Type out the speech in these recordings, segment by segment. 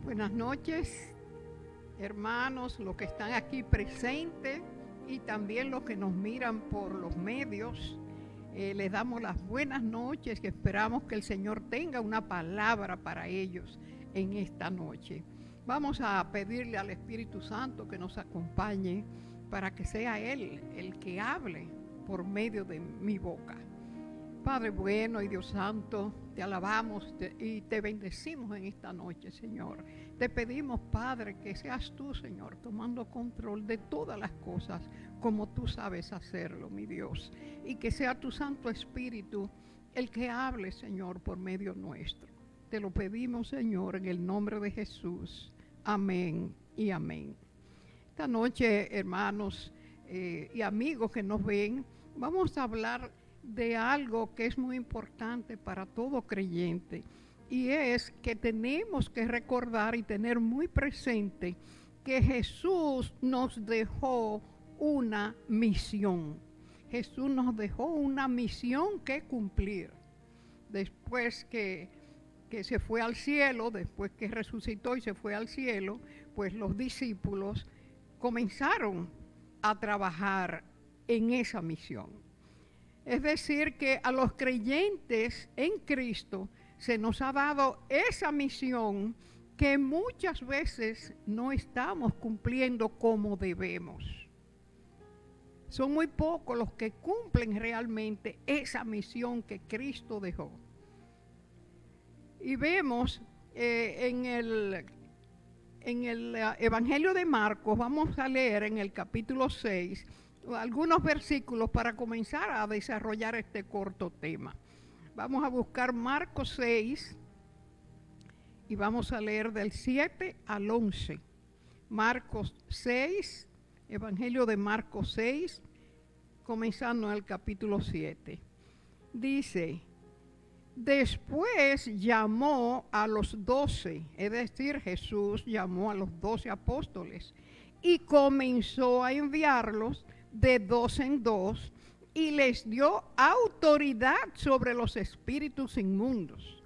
Buenas noches, hermanos, los que están aquí presentes y también los que nos miran por los medios. Les damos las buenas noches y esperamos que el Señor tenga una palabra para ellos en esta noche. Vamos a pedirle al Espíritu Santo que nos acompañe para que sea Él el que hable por medio de mi boca. Padre bueno y Dios santo, te alabamos y te bendecimos en esta noche, Señor. Te pedimos, Padre, que seas tú, Señor, tomando control de todas las cosas como tú sabes hacerlo, mi Dios. Y que sea tu Santo Espíritu el que hable, Señor, por medio nuestro. Te lo pedimos, Señor, en el nombre de Jesús. Amén y amén. Esta noche, hermanos y amigos que nos ven, vamos a hablar de algo que es muy importante para todo creyente, y es que tenemos que recordar y tener muy presente que Jesús nos dejó una misión. Jesús nos dejó una misión que cumplir. Después que se fue al cielo, después que resucitó y se fue al cielo, pues los discípulos comenzaron a trabajar en esa misión. Es decir, que a los creyentes en Cristo se nos ha dado esa misión que muchas veces no estamos cumpliendo como debemos. Son muy pocos los que cumplen realmente esa misión que Cristo dejó. Y vemos en el Evangelio de Marcos, vamos a leer en el capítulo 6, algunos versículos para comenzar a desarrollar este corto tema. Vamos a buscar Marcos 6 y vamos a leer del 7 al 11. Marcos 6, Evangelio de Marcos 6, comenzando en el capítulo 7. Dice: después llamó a los 12, es decir, Jesús llamó a los 12 apóstoles y comenzó a enviarlos de dos en dos, y les dio autoridad sobre los espíritus inmundos,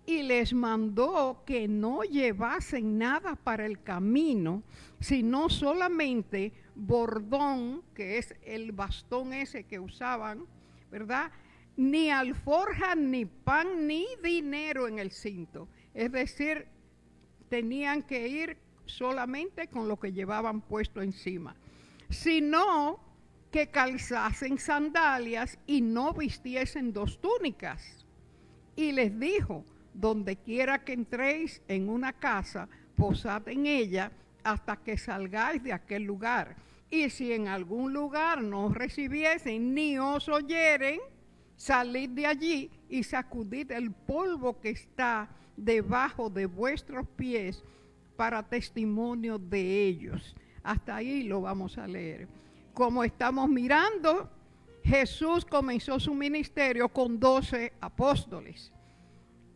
y les mandó que no llevasen nada para el camino, sino solamente bordón, que es el bastón ese que usaban, ¿verdad? Ni alforja, ni pan, ni dinero en el cinto. Es decir, tenían que ir solamente con lo que llevaban puesto encima, sino que calzasen sandalias y no vistiesen dos túnicas. Y les dijo: donde quiera que entréis en una casa, posad en ella hasta que salgáis de aquel lugar. Y si en algún lugar no os recibiesen ni os oyeren, salid de allí y sacudid el polvo que está debajo de vuestros pies para testimonio de ellos. Hasta ahí lo vamos a leer. Como estamos mirando, Jesús comenzó su ministerio con 12 apóstoles.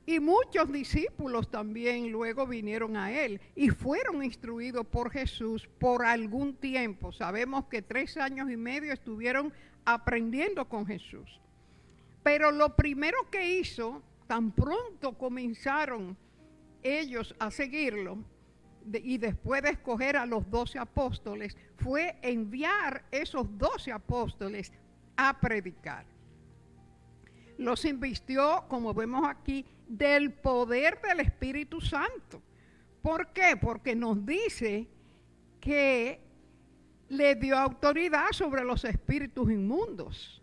Y muchos discípulos también luego vinieron a él y fueron instruidos por Jesús por algún tiempo. Sabemos que 3 años y medio estuvieron aprendiendo con Jesús. Pero lo primero que hizo, tan pronto comenzaron ellos a seguirlo, y después de escoger a los 12 apóstoles, fue enviar esos 12 apóstoles a predicar. Los invistió, como vemos aquí, del poder del Espíritu Santo. ¿Por qué? Porque nos dice que le dio autoridad sobre los espíritus inmundos.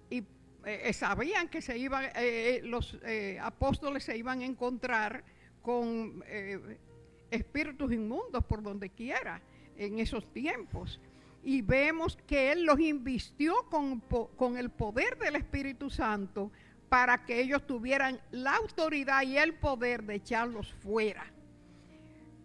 Y sabían que los apóstoles se iban a encontrar con espíritus inmundos por donde quiera en esos tiempos, y vemos que él los invistió con el poder del Espíritu Santo para que ellos tuvieran la autoridad y el poder de echarlos fuera.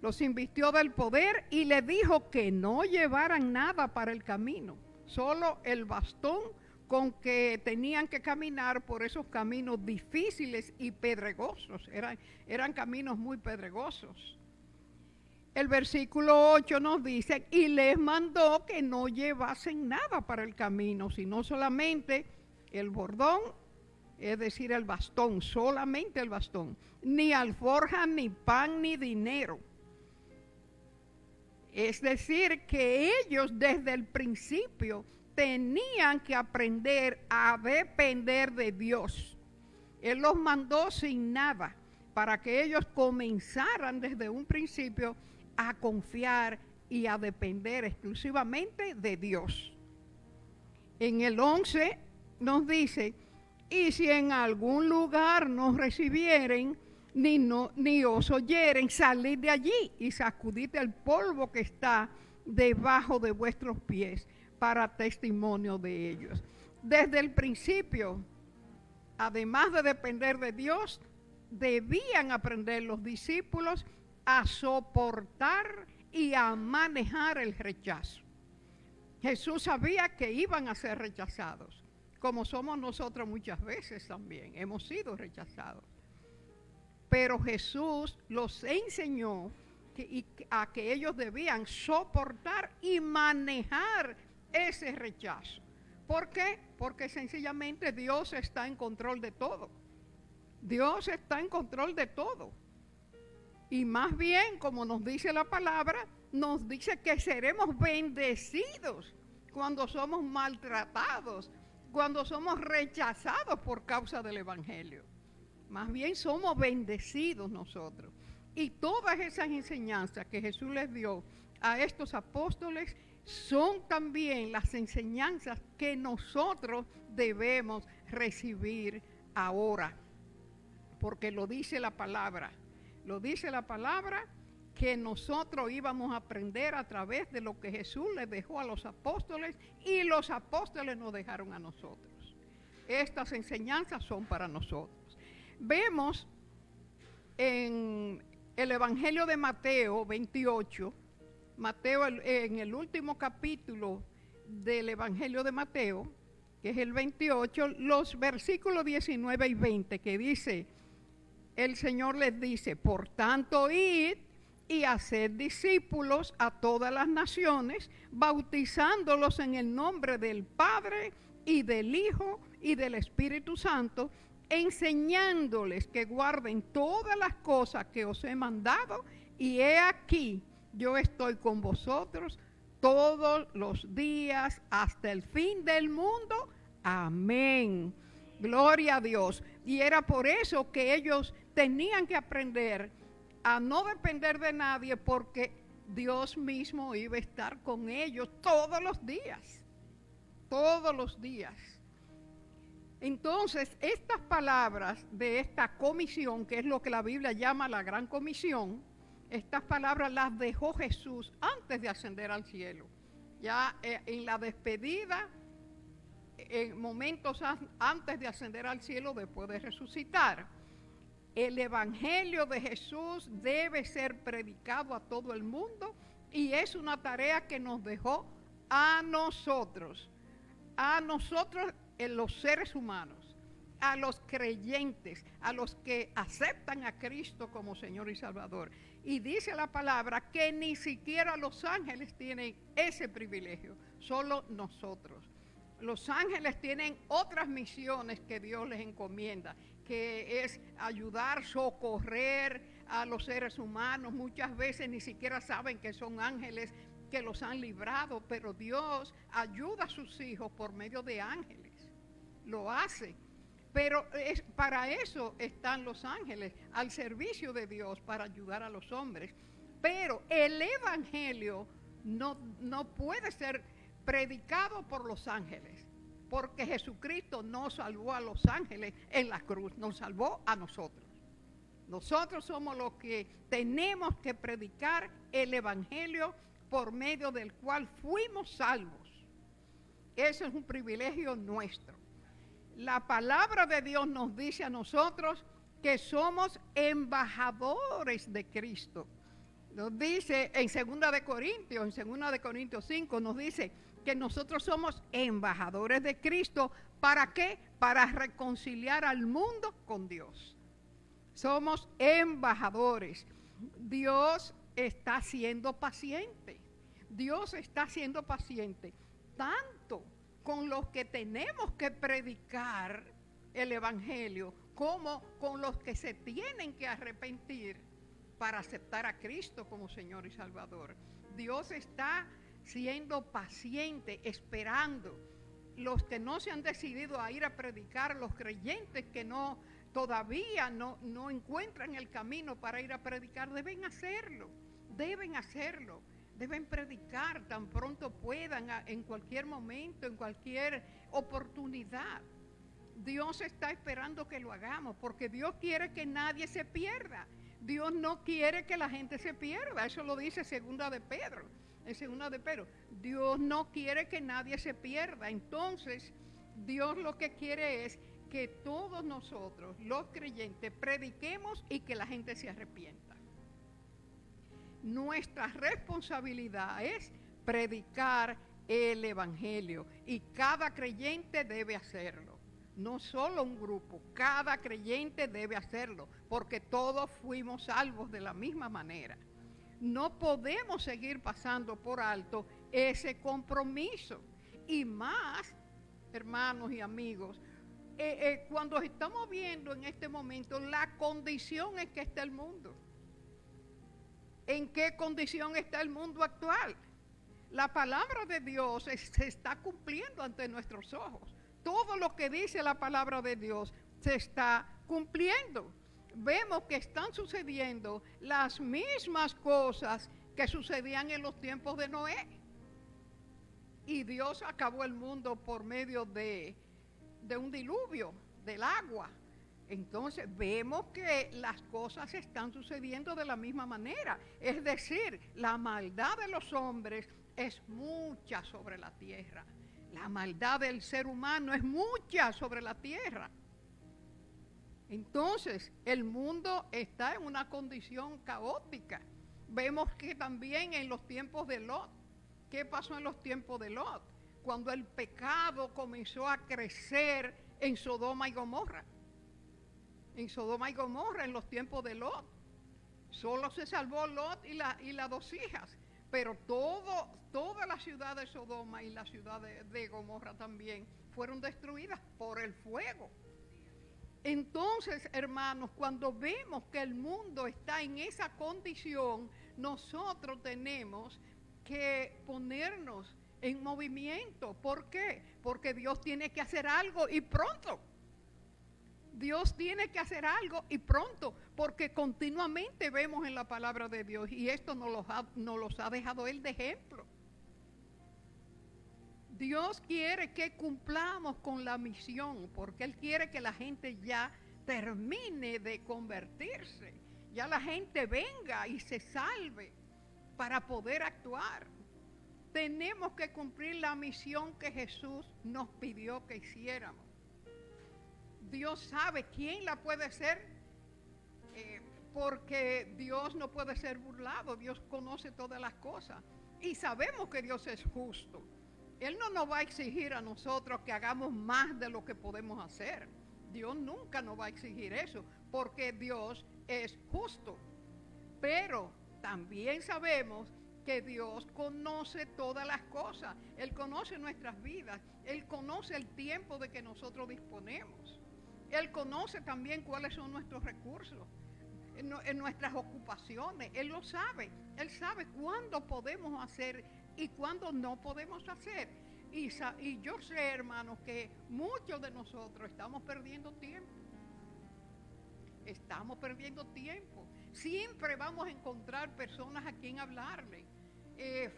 Los invistió del poder y le dijo que no llevaran nada para el camino, solo el bastón con que tenían que caminar por esos caminos difíciles y pedregosos. Eran caminos muy pedregosos. El versículo 8 nos dice: y les mandó que no llevasen nada para el camino, sino solamente el bordón es decir, el bastón, solamente el bastón, ni alforja, ni pan, ni dinero. Es decir, que ellos desde el principio tenían que aprender a depender de Dios. Él los mandó sin nada para que ellos comenzaran desde un principio a confiar y a depender exclusivamente de Dios. En el 11 nos dice, y si en algún lugar nos recibieren, ni os oyeren, salid de allí y sacudid el polvo que está debajo de vuestros pies para testimonio de ellos. Desde el principio, además de depender de Dios, debían aprender los discípulos a soportar y a manejar el rechazo. Jesús sabía que iban a ser rechazados, como somos nosotros muchas veces también, hemos sido rechazados. Pero Jesús los enseñó a que ellos debían soportar y manejar ese rechazo. ¿Por qué? Porque sencillamente Dios está en control de todo. Dios está en control de todo. Y más bien, como nos dice la palabra, nos dice que seremos bendecidos cuando somos maltratados, cuando somos rechazados por causa del Evangelio. Más bien somos bendecidos nosotros. Y todas esas enseñanzas que Jesús les dio a estos apóstoles son también las enseñanzas que nosotros debemos recibir ahora. Porque lo dice la palabra. Lo dice la palabra que nosotros íbamos a aprender a través de lo que Jesús les dejó a los apóstoles y los apóstoles nos dejaron a nosotros. Estas enseñanzas son para nosotros. Vemos en el Evangelio de Mateo 28, Mateo en el último capítulo del Evangelio de Mateo, que es el 28, los versículos 19 y 20, que dice, el Señor les dice, por tanto, id y haced discípulos a todas las naciones, bautizándolos en el nombre del Padre y del Hijo y del Espíritu Santo, enseñándoles que guarden todas las cosas que os he mandado, y he aquí, yo estoy con vosotros todos los días hasta el fin del mundo. Amén. Gloria a Dios. Y era por eso que ellos tenían que aprender a no depender de nadie, porque Dios mismo iba a estar con ellos todos los días. Todos los días. Entonces, estas palabras de esta comisión, que es lo que la Biblia llama la Gran Comisión, estas palabras las dejó Jesús antes de ascender al cielo. Ya en la despedida, en momentos antes de ascender al cielo, después de resucitar. El Evangelio de Jesús debe ser predicado a todo el mundo y es una tarea que nos dejó a nosotros los seres humanos, a los creyentes, a los que aceptan a Cristo como Señor y Salvador. Y dice la palabra que ni siquiera los ángeles tienen ese privilegio, solo nosotros. Los ángeles tienen otras misiones que Dios les encomienda, que es ayudar, socorrer a los seres humanos. Muchas veces ni siquiera saben que son ángeles que los han librado, pero Dios ayuda a sus hijos por medio de ángeles. Lo hace. Pero para eso están los ángeles, al servicio de Dios, para ayudar a los hombres. Pero el Evangelio no puede ser predicado por los ángeles, porque Jesucristo no salvó a los ángeles en la cruz, nos salvó a nosotros. Nosotros somos los que tenemos que predicar el Evangelio por medio del cual fuimos salvos. Eso es un privilegio nuestro. La palabra de Dios nos dice a nosotros que somos embajadores de Cristo. Nos dice en 2 de Corintios 5, nos dice que nosotros somos embajadores de Cristo. ¿Para qué? Para reconciliar al mundo con Dios. Somos embajadores. Dios está siendo paciente. Dios está siendo paciente tanto con los que tenemos que predicar el Evangelio como con los que se tienen que arrepentir para aceptar a Cristo como Señor y Salvador. Dios está siendo paciente, esperando. Los que no se han decidido a ir a predicar, los creyentes que todavía no encuentran el camino para ir a predicar, deben hacerlo, deben predicar tan pronto puedan, en cualquier momento, en cualquier oportunidad. Dios está esperando que lo hagamos, porque Dios quiere que nadie se pierda. Dios no quiere que la gente se pierda, eso lo dice segunda de Pedro. En segunda de Pedro, Dios no quiere que nadie se pierda. Entonces, Dios lo que quiere es que todos nosotros, los creyentes, prediquemos y que la gente se arrepienta. Nuestra responsabilidad es predicar el Evangelio y cada creyente debe hacerlo. No solo un grupo, cada creyente debe hacerlo, porque todos fuimos salvos de la misma manera. No podemos seguir pasando por alto ese compromiso. Y más, hermanos y amigos, cuando estamos viendo en este momento la condición en que está el mundo. ¿En qué condición está el mundo actual? La palabra de Dios se está cumpliendo ante nuestros ojos. Todo lo que dice la palabra de Dios se está cumpliendo. Vemos que están sucediendo las mismas cosas que sucedían en los tiempos de Noé. Y Dios acabó el mundo por medio de un diluvio, del agua. Entonces vemos que las cosas están sucediendo de la misma manera. Es decir, la maldad de los hombres es mucha sobre la tierra. La maldad del ser humano es mucha sobre la tierra. Entonces, el mundo está en una condición caótica. Vemos que también en los tiempos de Lot. ¿Qué pasó en los tiempos de Lot? Cuando el pecado comenzó a crecer en Sodoma y Gomorra. En Sodoma y Gomorra, en los tiempos de Lot. Solo se salvó Lot y las dos hijas. Pero toda la ciudad de Sodoma y la ciudad de Gomorra también fueron destruidas por el fuego. Entonces, hermanos, cuando vemos que el mundo está en esa condición, nosotros tenemos que ponernos en movimiento. ¿Por qué? Porque Dios tiene que hacer algo y pronto. Dios tiene que hacer algo y pronto, porque continuamente vemos en la palabra de Dios, y esto nos los ha dejado Él de ejemplo. Dios quiere que cumplamos con la misión, porque Él quiere que la gente ya termine de convertirse, ya la gente venga y se salve para poder actuar. Tenemos que cumplir la misión que Jesús nos pidió que hiciéramos. Dios sabe quién la puede hacer, porque Dios no puede ser burlado. Dios conoce todas las cosas y sabemos que Dios es justo. Él no nos va a exigir a nosotros que hagamos más de lo que podemos hacer. Dios nunca nos va a exigir eso, porque Dios es justo. Pero también sabemos que Dios conoce todas las cosas. Él conoce nuestras vidas. Él conoce el tiempo de que nosotros disponemos. Él conoce también cuáles son nuestros recursos, en nuestras ocupaciones. Él lo sabe. Él sabe cuándo podemos hacer y cuándo no podemos hacer. Y yo sé, hermanos, que muchos de nosotros estamos perdiendo tiempo. Estamos perdiendo tiempo. Siempre vamos a encontrar personas a quien hablarle.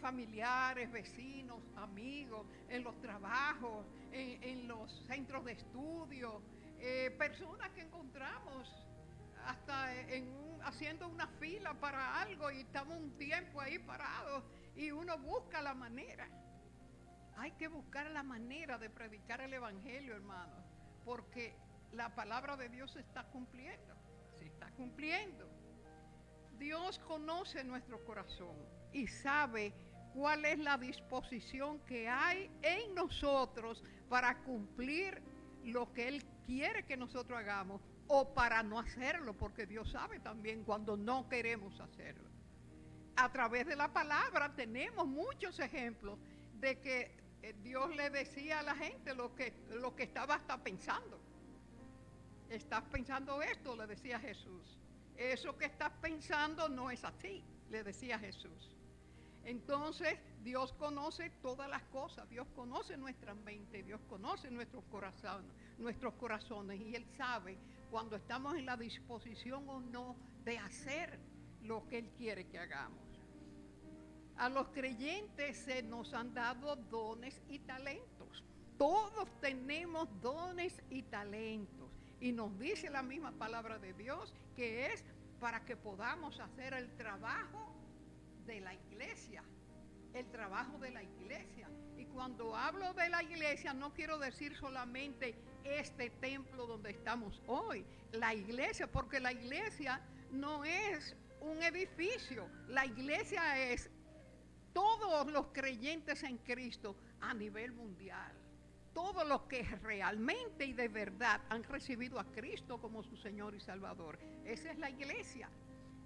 Familiares, vecinos, amigos, en los trabajos, en los centros de estudio. Personas que encontramos hasta haciendo una fila para algo y estamos un tiempo ahí parados y uno busca la manera. Hay que buscar la manera de predicar el Evangelio, hermanos, porque la palabra de Dios se está cumpliendo. Dios conoce nuestro corazón y sabe cuál es la disposición que hay en nosotros para cumplir lo que Él quiere que nosotros hagamos, o para no hacerlo, porque Dios sabe también cuando no queremos hacerlo. A través de la palabra tenemos muchos ejemplos de que Dios le decía a la gente lo que estaba hasta pensando. estás pensando esto, le decía Jesús. Eso que estás pensando no es así, le decía Jesús. Entonces, Dios conoce todas las cosas, Dios conoce nuestra mente, Dios conoce nuestros corazones, y Él sabe cuando estamos en la disposición o no de hacer lo que Él quiere que hagamos. A los creyentes se nos han dado dones y talentos. Todos tenemos dones y talentos. Y nos dice la misma palabra de Dios que es para que podamos hacer el trabajo de la iglesia. El trabajo de la iglesia. Y cuando hablo de la iglesia no quiero decir solamente este templo donde estamos hoy. La iglesia, porque la iglesia no es un edificio. La iglesia es todos los creyentes en Cristo a nivel mundial. Todos los que realmente y de verdad han recibido a Cristo como su Señor y Salvador. Esa es la iglesia.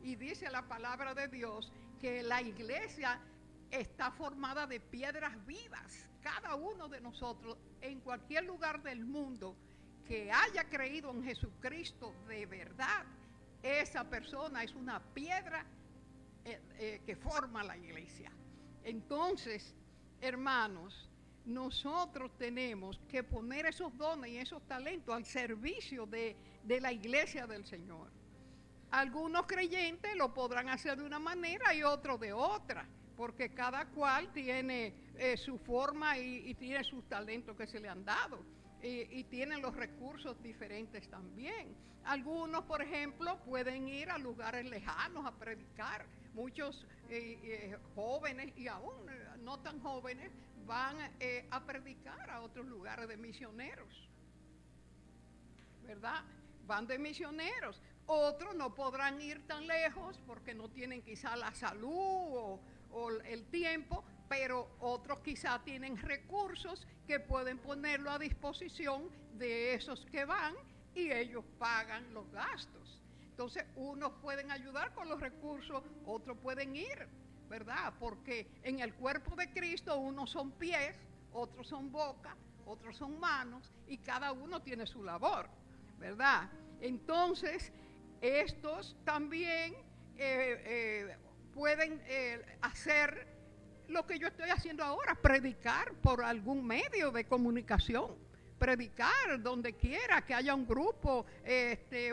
Y dice la palabra de Dios que la iglesia está formada de piedras vivas. Cada uno de nosotros, en cualquier lugar del mundo que haya creído en Jesucristo de verdad, esa persona es una piedra que forma la iglesia. Entonces, hermanos, nosotros tenemos que poner esos dones y esos talentos al servicio de la iglesia del Señor. Algunos creyentes lo podrán hacer de una manera y otros de otra, porque cada cual tiene su forma y tiene sus talentos que se le han dado. Y tienen los recursos diferentes también. Algunos, por ejemplo, pueden ir a lugares lejanos a predicar. Muchos jóvenes y aún no tan jóvenes van a predicar a otros lugares de misioneros, ¿verdad? Van de misioneros. Otros no podrán ir tan lejos porque no tienen quizá la salud o el tiempo, pero otros quizá tienen recursos que pueden ponerlo a disposición de esos que van y ellos pagan los gastos. Entonces, unos pueden ayudar con los recursos, otros pueden ir, ¿verdad? Porque en el cuerpo de Cristo unos son pies, otros son boca, otros son manos y cada uno tiene su labor, ¿verdad? Entonces, estos también pueden hacer lo que yo estoy haciendo ahora, predicar por algún medio de comunicación, predicar donde quiera, que haya un grupo,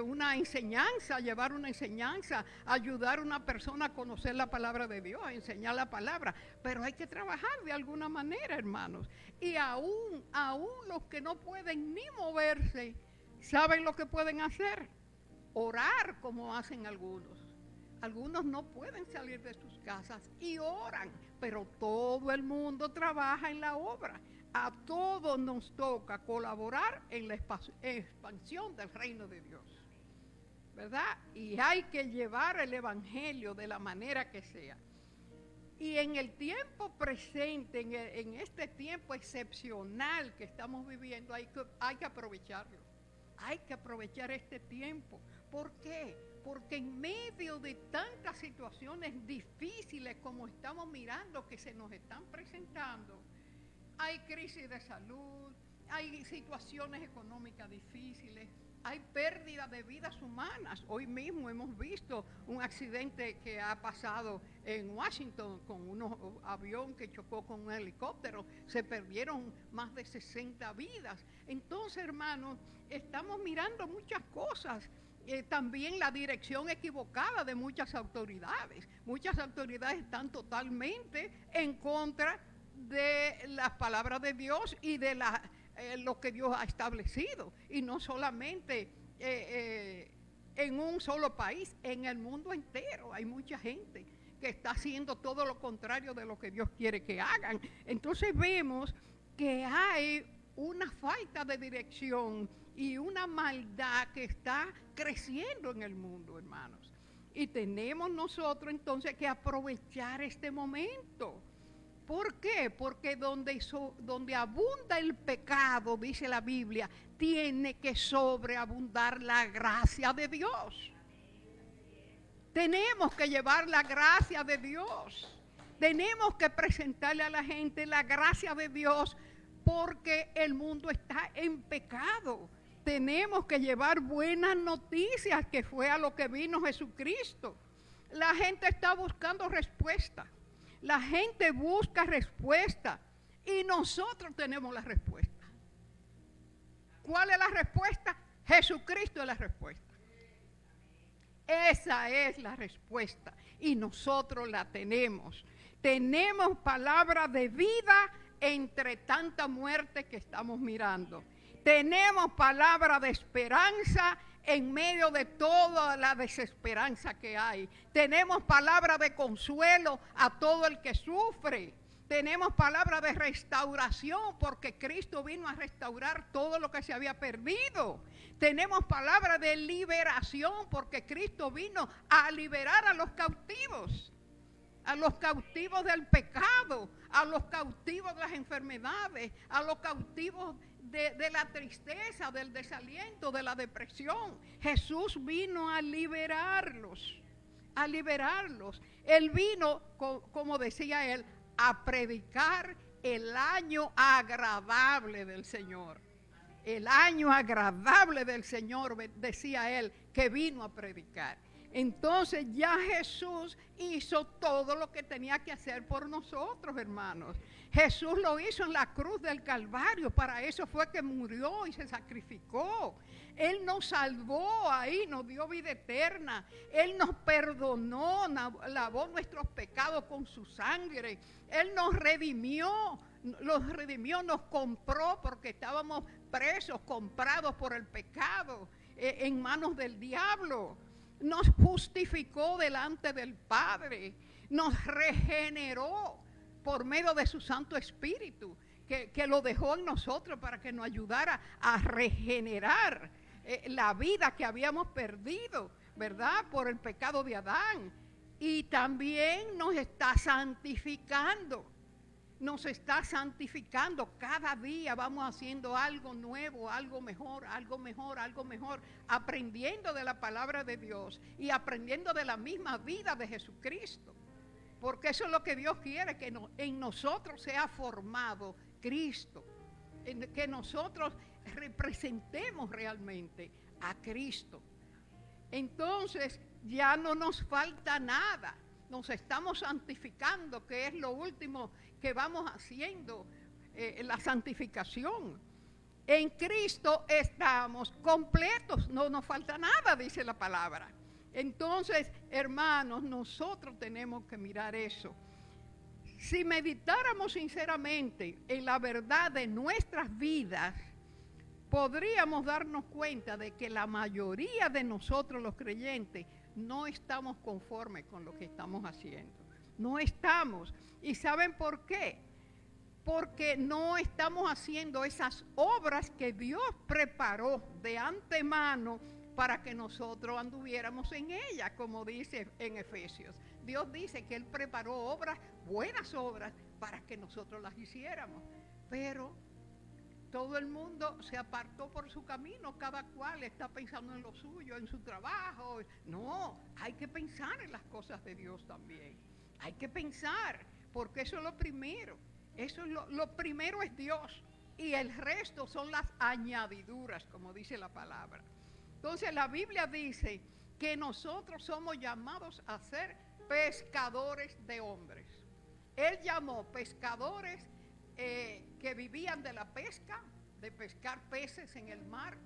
una enseñanza, llevar una enseñanza, ayudar a una persona a conocer la palabra de Dios, a enseñar la palabra, pero hay que trabajar de alguna manera, hermanos. Y aún los que no pueden ni moverse, ¿saben lo que pueden hacer? Orar como hacen algunos. Algunos no pueden salir de sus casas y oran, pero todo el mundo trabaja en la obra. A todos nos toca colaborar en la expansión del reino de Dios, ¿verdad? Y hay que llevar el evangelio de la manera que sea. Y en el tiempo presente, en este tiempo excepcional que estamos viviendo, hay que aprovecharlo. Hay que aprovechar este tiempo. ¿Por qué? Porque en medio de tantas situaciones difíciles como estamos mirando que se nos están presentando, hay crisis de salud, hay situaciones económicas difíciles, hay pérdida de vidas humanas. Hoy mismo hemos visto un accidente que ha pasado en Washington con un avión que chocó con un helicóptero. Se perdieron más de 60 vidas. Entonces, hermanos, estamos mirando muchas cosas. También la dirección equivocada de muchas autoridades. Muchas autoridades están totalmente en contra de las palabras de Dios y de lo que Dios ha establecido. Y no solamente en un solo país, en el mundo entero hay mucha gente que está haciendo todo lo contrario de lo que Dios quiere que hagan. Entonces vemos que hay una falta de dirección y una maldad que está creciendo en el mundo, hermanos. Y tenemos nosotros entonces que aprovechar este momento. ¿Por qué? Porque donde abunda el pecado, dice la Biblia, tiene que sobreabundar la gracia de Dios. Tenemos que llevar la gracia de Dios. Tenemos que presentarle a la gente la gracia de Dios porque el mundo está en pecado. tenemos que llevar buenas noticias, que fue a lo que vino Jesucristo. La gente está buscando respuesta. La gente busca respuesta y nosotros tenemos la respuesta. ¿Cuál es la respuesta? Jesucristo es la respuesta. Esa es la respuesta y nosotros la tenemos. Tenemos palabra de vida entre tanta muerte que estamos mirando. Tenemos palabra de esperanza en medio de toda la desesperanza que hay. Tenemos palabra de consuelo a todo el que sufre. Tenemos palabra de restauración porque Cristo vino a restaurar todo lo que se había perdido. Tenemos palabra de liberación porque Cristo vino a liberar a los cautivos del pecado, a los cautivos de las enfermedades, a los cautivos de la tristeza, del desaliento, de la depresión. Jesús vino a liberarlos, a liberarlos. Él vino, como decía él, a predicar el año agradable del Señor. El año agradable del Señor, decía él, que vino a predicar. Entonces ya Jesús hizo todo lo que tenía que hacer por nosotros, hermanos. Jesús lo hizo en la cruz del Calvario, para eso fue que murió y se sacrificó. Él nos salvó ahí, nos dio vida eterna. Él nos perdonó, lavó nuestros pecados con su sangre. Él nos redimió, nos compró porque estábamos presos, comprados por el pecado, en manos del diablo. Nos justificó delante del Padre, nos regeneró por medio de su Santo Espíritu, que lo dejó en nosotros para que nos ayudara a regenerar la vida que habíamos perdido, ¿verdad? Por el pecado de Adán. Y también nos está santificando. Nos está santificando. Cada día vamos haciendo algo nuevo, algo mejor, algo mejor, algo mejor, aprendiendo de la palabra de Dios y aprendiendo de la misma vida de Jesucristo. Porque eso es lo que Dios quiere, que en nosotros sea formado Cristo, que nosotros representemos realmente a Cristo. Entonces ya no nos falta nada. Nos estamos santificando, que es lo último que vamos haciendo, la santificación. En Cristo estamos completos, no nos falta nada, dice la palabra. Entonces, hermanos, nosotros tenemos que mirar eso. Si meditáramos sinceramente en la verdad de nuestras vidas, podríamos darnos cuenta de que la mayoría de nosotros los creyentes no estamos conformes con lo que estamos haciendo. No estamos. ¿Y saben por qué? Porque no estamos haciendo esas obras que Dios preparó de antemano para que nosotros anduviéramos en ellas, como dice en Efesios. Dios dice que Él preparó obras, buenas obras, para que nosotros las hiciéramos. Pero todo el mundo se apartó por su camino, cada cual está pensando en lo suyo, en su trabajo. No, hay que pensar en las cosas de Dios también. Hay que pensar, porque eso es lo primero. Eso es lo primero es Dios, y el resto son las añadiduras, como dice la palabra. Entonces la Biblia dice que nosotros somos llamados a ser pescadores de hombres. Él llamó pescadores que vivían de la pesca, de pescar peces en el mar.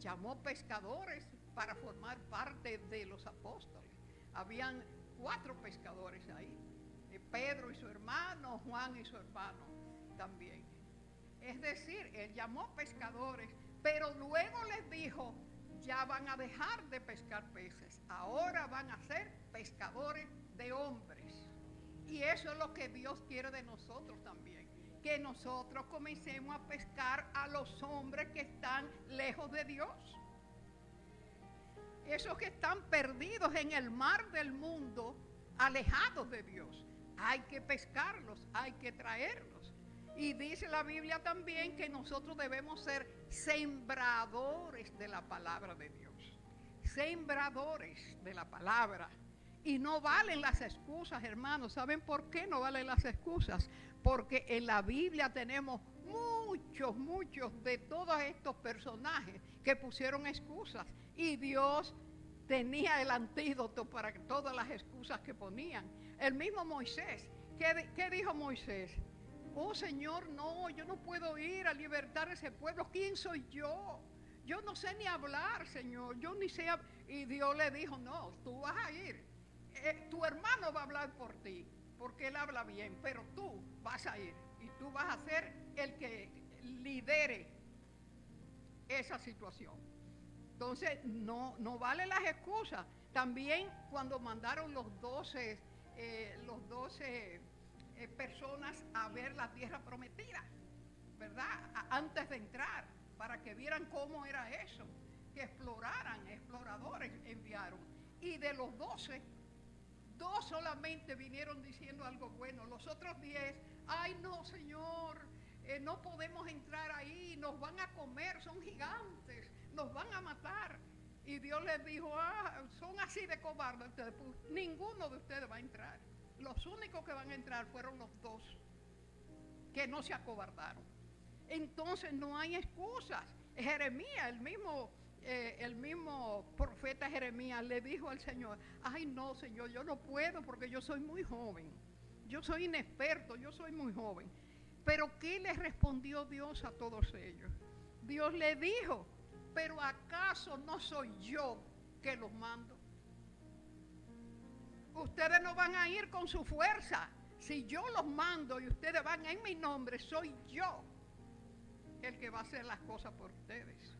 Llamó pescadores para formar parte de los apóstoles. Habían 4 pescadores ahí. Pedro y su hermano, Juan y su hermano también. Es decir, él llamó pescadores, pero luego les dijo, ya van a dejar de pescar peces, ahora van a ser pescadores de hombres. Y eso es lo que Dios quiere de nosotros también, que nosotros comencemos a pescar a los hombres que están lejos de Dios. Esos que están perdidos en el mar del mundo, alejados de Dios. Hay que pescarlos, hay que traerlos. Y dice la Biblia también que nosotros debemos ser sembradores de la palabra de Dios. Sembradores de la palabra. Y no valen las excusas, hermanos. ¿Saben por qué no valen las excusas? Porque en la Biblia tenemos muchos de todos estos personajes que pusieron excusas, y Dios tenía el antídoto para todas las excusas que ponían. El mismo Moisés, ¿qué dijo Moisés? Oh Señor, no, yo no puedo ir a libertar a ese pueblo. ¿Quién soy yo? Yo no sé ni hablar, Señor, yo ni sé. Y Dios le dijo, no, tú vas a ir. Tu hermano va a hablar por ti, porque él habla bien, pero tú vas a ir y tú vas a ser el que lidere esa situación. Entonces, no vale las excusas. También cuando mandaron los 12 personas a ver la tierra prometida, ¿verdad? Antes de entrar, para que vieran cómo era eso, que exploraran, exploradores enviaron. Y de los 12, 2 solamente vinieron diciendo algo bueno. Los otros 10, ay no, Señor, no podemos entrar ahí, nos van a comer, son gigantes, nos van a matar. Y Dios les dijo, son así de cobardes ustedes, pues ninguno de ustedes va a entrar. Los únicos que van a entrar fueron los 2 que no se acobardaron. Entonces no hay excusas. Jeremías, el mismo profeta Jeremías le dijo al Señor, ay no, Señor, yo no puedo porque yo soy muy joven, yo soy inexperto, yo soy muy joven. Pero ¿qué le respondió Dios a todos ellos? Dios le dijo, pero ¿acaso no soy yo que los mando? Ustedes no van a ir con su fuerza. Si yo los mando y ustedes van en mi nombre, soy yo el que va a hacer las cosas por ustedes.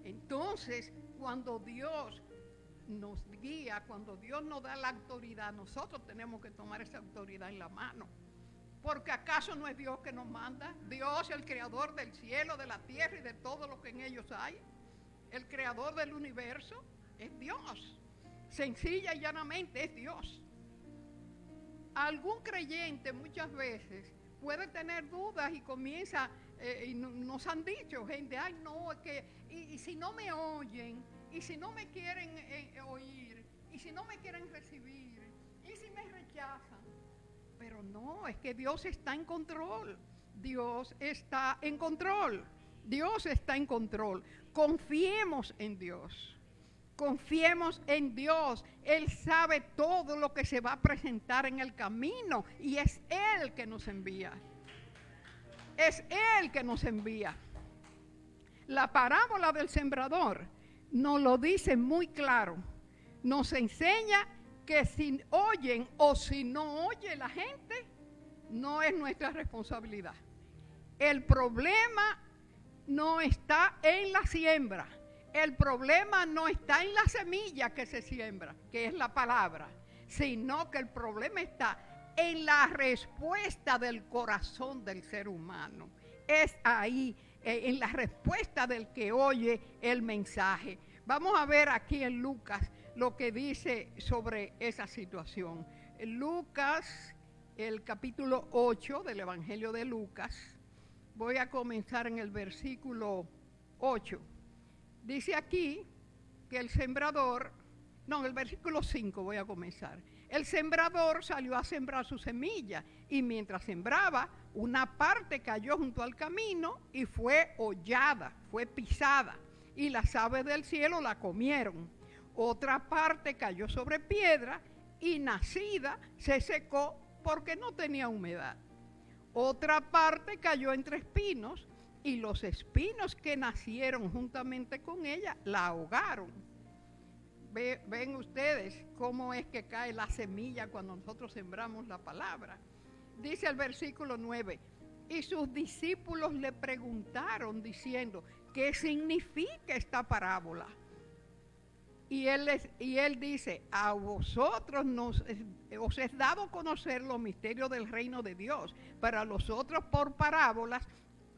Entonces, cuando Dios nos guía, cuando Dios nos da la autoridad, nosotros tenemos que tomar esa autoridad en la mano. Porque ¿acaso no es Dios que nos manda? Dios, el creador del cielo, de la tierra y de todo lo que en ellos hay. El creador del universo es Dios. Sencilla y llanamente es Dios. Algún creyente muchas veces puede tener dudas y comienza, y nos han dicho gente, ay no, es que, y si no me oyen, y si no me quieren oír, y si no me quieren recibir, y si me rechazan. Pero no, es que Dios está en control. Dios está en control. Dios está en control. Confiemos en Dios. Confiemos en Dios. Él sabe todo lo que se va a presentar en el camino y es Él que nos envía. Es Él que nos envía. La parábola del sembrador nos lo dice muy claro. Nos enseña que si oyen o si no oye la gente, no es nuestra responsabilidad. El problema no está en la siembra. El problema no está en la semilla que se siembra, que es la palabra, sino que el problema está en la respuesta del corazón del ser humano. Es ahí, en la respuesta del que oye el mensaje. Vamos a ver aquí en Lucas lo que dice sobre esa situación. En Lucas, el capítulo 8 del Evangelio de Lucas, voy a comenzar en el versículo 8. Dice aquí que el sembrador, no, en el versículo 5 voy a comenzar. El sembrador salió a sembrar su semilla y mientras sembraba, una parte cayó junto al camino y fue hollada, fue pisada y las aves del cielo la comieron. Otra parte cayó sobre piedra y nacida se secó porque no tenía humedad. Otra parte cayó entre espinos y los espinos que nacieron juntamente con ella la ahogaron. Ven ustedes cómo es que cae la semilla cuando nosotros sembramos la palabra. Dice el versículo 9, y sus discípulos le preguntaron diciendo, ¿qué significa esta parábola? Y él dice, a vosotros os es dado conocer los misterios del reino de Dios, para los otros por parábolas,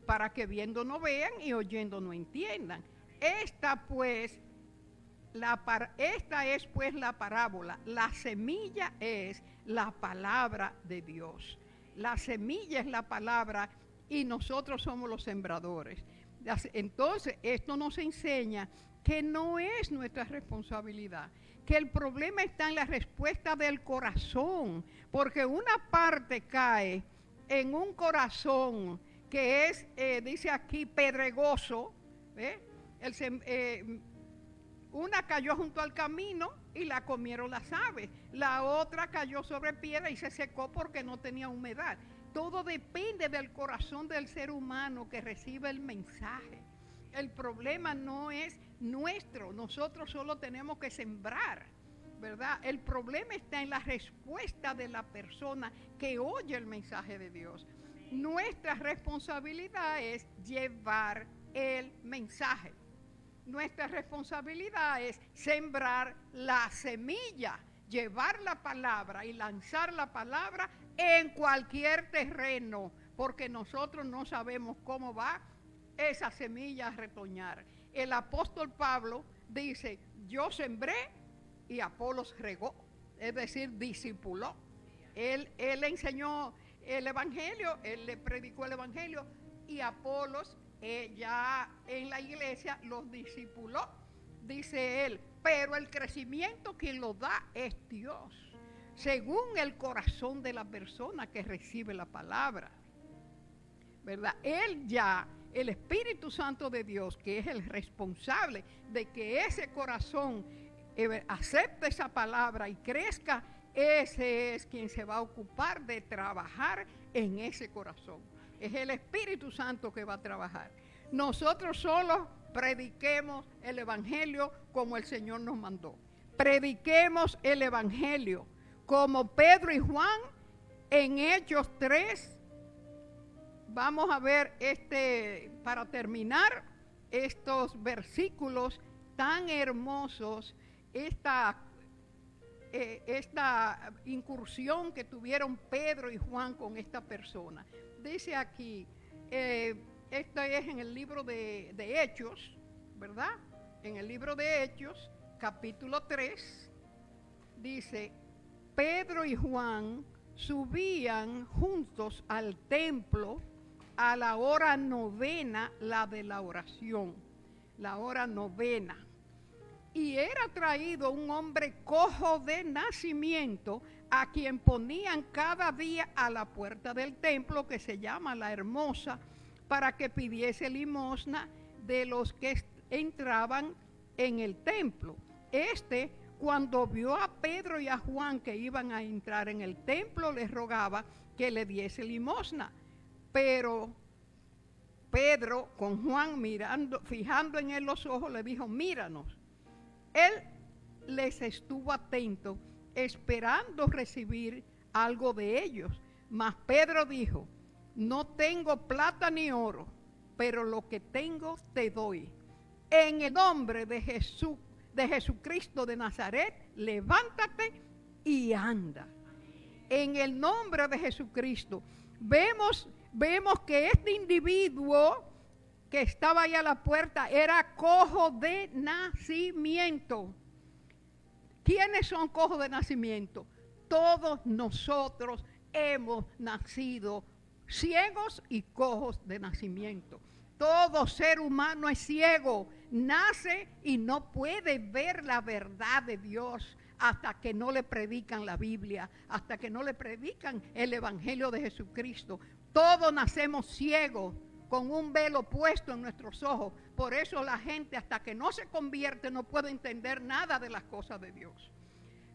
para que viendo no vean y oyendo no entiendan. Esta es pues la parábola. La semilla es la palabra de Dios. La semilla es la palabra y nosotros somos los sembradores. Entonces, esto nos enseña que no es nuestra responsabilidad, que el problema está en la respuesta del corazón, porque una parte cae en un corazón que es, dice aquí, pedregoso. Una cayó junto al camino y la comieron las aves. La otra cayó sobre piedra y se secó porque no tenía humedad. Todo depende del corazón del ser humano que recibe el mensaje. El problema no es nuestro, nosotros solo tenemos que sembrar, ¿verdad? El problema está en la respuesta de la persona que oye el mensaje de Dios. Nuestra responsabilidad es llevar el mensaje. Nuestra responsabilidad es sembrar la semilla, llevar la palabra y lanzar la palabra en cualquier terreno, porque nosotros no sabemos cómo va esa semilla a retoñar. El apóstol Pablo dice, yo sembré y Apolos regó, es decir, discipuló. Él enseñó el evangelio, él le predicó el evangelio y Apolos ya en la iglesia los discipuló, dice él, pero el crecimiento quien lo da es Dios, según el corazón de la persona que recibe la palabra, ¿verdad? El Espíritu Santo de Dios, que es el responsable de que ese corazón acepte esa palabra y crezca, ese es quien se va a ocupar de trabajar en ese corazón. Es el Espíritu Santo que va a trabajar. Nosotros solo prediquemos el Evangelio como el Señor nos mandó. Prediquemos el Evangelio como Pedro y Juan en Hechos 3. Vamos a ver para terminar estos versículos tan hermosos, esta incursión que tuvieron Pedro y Juan con esta persona. Dice aquí, esto es en el libro de Hechos, ¿verdad? En el libro de Hechos, capítulo 3, dice, Pedro y Juan subían juntos al templo a la hora novena, la de la oración, la hora novena. Y era traído un hombre cojo de nacimiento, a quien ponían cada día a la puerta del templo, que se llama La Hermosa, para que pidiese limosna de los que entraban en el templo. Cuando vio a Pedro y a Juan que iban a entrar en el templo, les rogaba que le diese limosna. Pero Pedro, con Juan fijando en él los ojos, le dijo, míranos. Él les estuvo atento, esperando recibir algo de ellos. Mas Pedro dijo, no tengo plata ni oro, pero lo que tengo te doy. En el nombre de Jesucristo de Nazaret, levántate y anda. En el nombre de Jesucristo. Vemos que este individuo que estaba ahí a la puerta era cojo de nacimiento. ¿Quiénes son cojos de nacimiento? Todos nosotros hemos nacido ciegos y cojos de nacimiento. Todo ser humano es ciego, nace y no puede ver la verdad de Dios hasta que no le predican la Biblia, hasta que no le predican el Evangelio de Jesucristo. Todos nacemos ciegos, con un velo puesto en nuestros ojos. Por eso la gente, hasta que no se convierte, no puede entender nada de las cosas de Dios.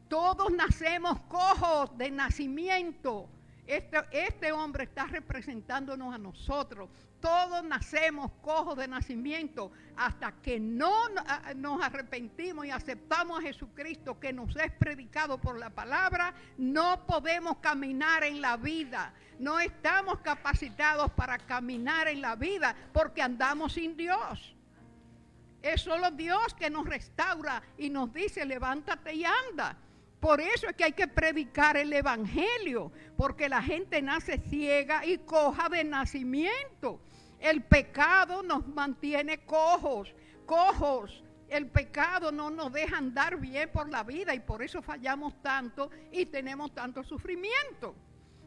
Todos nacemos cojos de nacimiento. Este hombre está representándonos a nosotros. Todos nacemos cojos de nacimiento hasta que no nos arrepentimos y aceptamos a Jesucristo, que nos es predicado por la palabra. No podemos caminar en la vida. No estamos capacitados para caminar en la vida porque andamos sin Dios. Es solo Dios que nos restaura y nos dice, levántate y anda. Por eso es que hay que predicar el Evangelio, porque la gente nace ciega y coja de nacimiento. El pecado nos mantiene cojos. El pecado no nos deja andar bien por la vida y por eso fallamos tanto y tenemos tanto sufrimiento.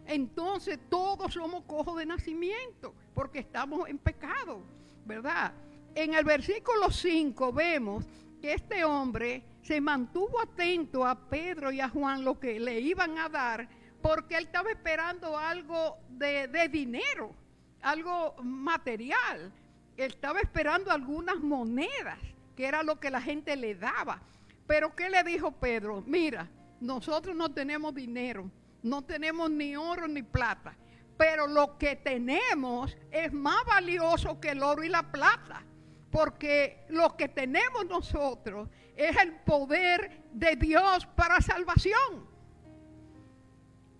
Entonces todos somos cojos de nacimiento porque estamos en pecado, ¿verdad? En el versículo 5 vemos que este hombre se mantuvo atento a Pedro y a Juan, lo que le iban a dar, porque él estaba esperando algo de dinero. algo material. Estaba esperando algunas monedas, que era lo que la gente le daba. Pero ¿qué le dijo Pedro? Mira, nosotros no tenemos dinero, no tenemos ni oro ni plata, pero lo que tenemos es más valioso que el oro y la plata, porque lo que tenemos nosotros es el poder de Dios para salvación.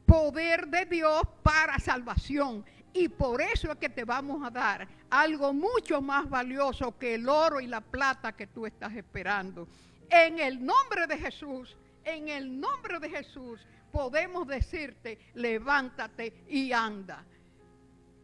Poder de Dios para salvación. Y por eso es que te vamos a dar algo mucho más valioso que el oro y la plata que tú estás esperando. En el nombre de Jesús, en el nombre de Jesús, podemos decirte, levántate y anda,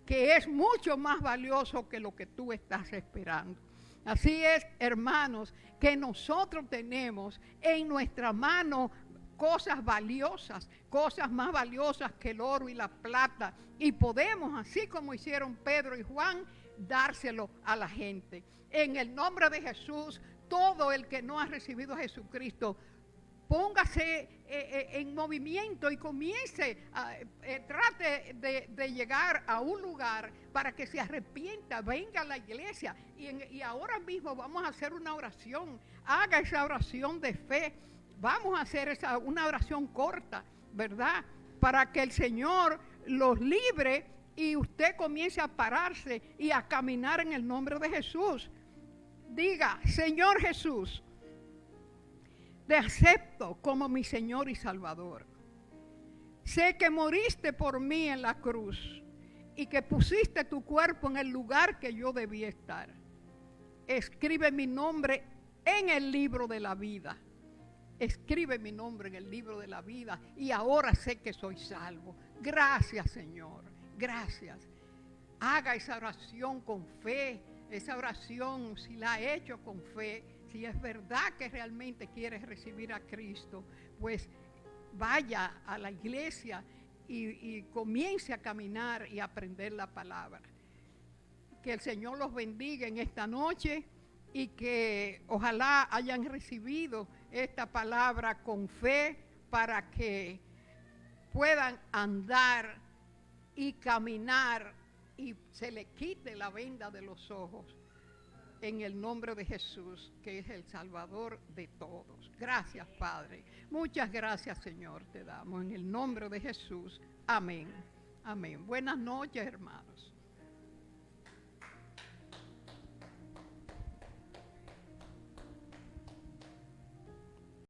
que es mucho más valioso que lo que tú estás esperando. Así es, hermanos, que nosotros tenemos en nuestra mano cosas valiosas, cosas más valiosas que el oro y la plata, y podemos, así como hicieron Pedro y Juan, dárselo a la gente. En el nombre de Jesús, todo el que no ha recibido a Jesucristo, póngase en movimiento y comience, trate de llegar a un lugar para que se arrepienta, venga a la iglesia y ahora mismo vamos a hacer una oración. Haga esa oración de fe. Vamos a hacer una oración corta, ¿verdad? Para que el Señor los libre y usted comience a pararse y a caminar en el nombre de Jesús. Diga, Señor Jesús, te acepto como mi Señor y Salvador. Sé que moriste por mí en la cruz y que pusiste tu cuerpo en el lugar que yo debía estar. Escribe mi nombre en el libro de la vida. Escribe mi nombre en el libro de la vida y ahora sé que soy salvo. Gracias, Señor. Gracias. Haga esa oración con fe. Esa oración, si la ha hecho con fe, si es verdad que realmente quieres recibir a Cristo, pues vaya a la iglesia y comience a caminar y a aprender la palabra. Que el Señor los bendiga en esta noche y que ojalá hayan recibido esta palabra con fe para que puedan andar y caminar y se le quite la venda de los ojos en el nombre de Jesús, que es el Salvador de todos. Gracias, Padre. Muchas gracias, Señor, te damos en el nombre de Jesús. Amén. Amén. Buenas noches, hermanos.